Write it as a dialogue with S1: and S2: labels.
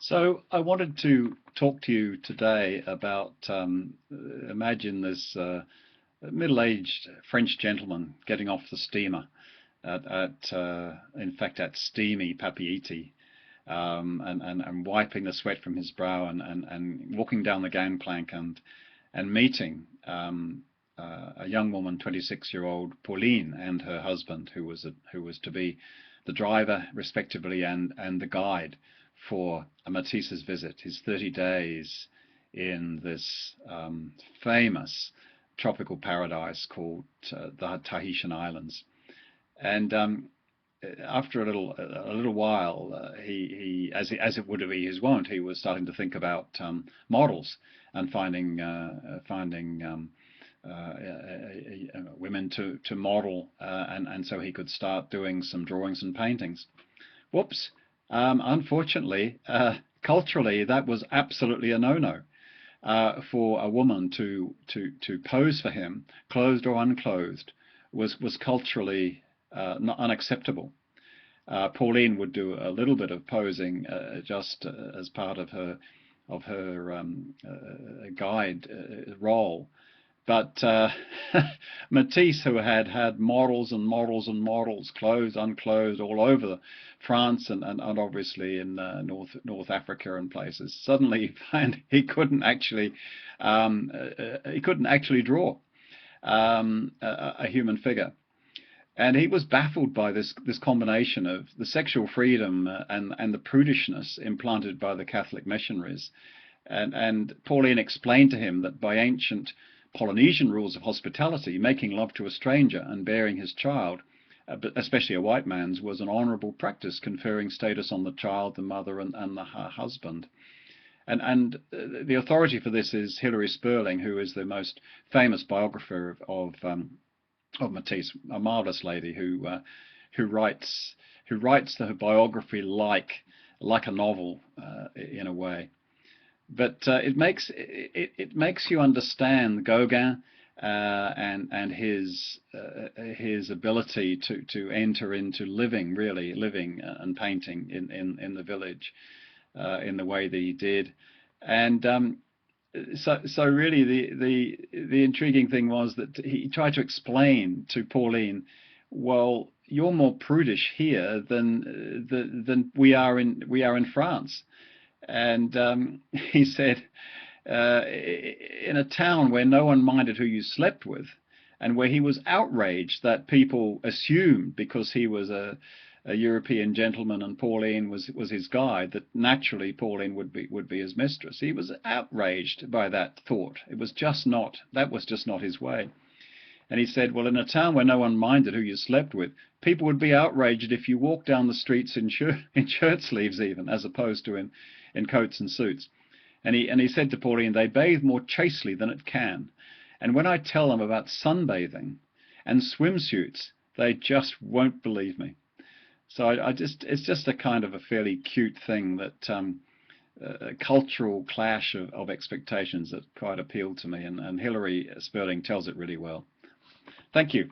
S1: So I wanted to talk to you today about imagine this middle-aged French gentleman getting off the steamer in fact, at steamy Papeete, and wiping the sweat from his brow and walking down the gangplank and meeting a young woman, 26-year-old Pauline, and her husband, who was to be the driver, respectively, and the guide for Matisse's visit, his 30 days in this famous tropical paradise called the Tahitian Islands. And after a little while, as it would be his wont, he was starting to think about models and finding women to model, and so he could start doing some drawings and paintings. Whoops! Unfortunately, culturally, that was absolutely a no-no. For a woman to pose for him, clothed or unclothed, was culturally not unacceptable. Pauline would do a little bit of posing just as part of her guide role, but Matisse, who had models and models and models, clothed, unclothed, all over France and obviously in North Africa and places, suddenly found he couldn't actually draw a human figure. And he was baffled by this combination of the sexual freedom and the prudishness implanted by the Catholic missionaries. And Pauline explained to him that by ancient Polynesian rules of hospitality, making love to a stranger and bearing his child, especially a white man's, was an honourable practice, conferring status on the child, the mother, and her husband. And the authority for this is Hilary Sperling, who is the most famous biographer of Matisse, a marvelous lady who writes her biography like a novel in a way. But it makes you understand Gauguin and his ability to enter into living and painting in the village in the way that he did. And so really the intriguing thing was that he tried to explain to Pauline, well, you're more prudish here than we are in France. And he said, in a town where no one minded who you slept with, and where he was outraged that people assumed because he was a European gentleman and Pauline was his guide, that naturally Pauline would be his mistress. He was outraged by that thought. That was just not his way. And he said, well, in a town where no one minded who you slept with, people would be outraged if you walked down the streets in shirt sleeves even, as opposed to in coats and suits. And he said to Pauline, they bathe more chastely than it can. And when I tell them about sunbathing and swimsuits, they just won't believe me. So it's just a kind of a fairly cute thing that a cultural clash of expectations that quite appealed to me. And Hilary Sperling tells it really well. Thank you.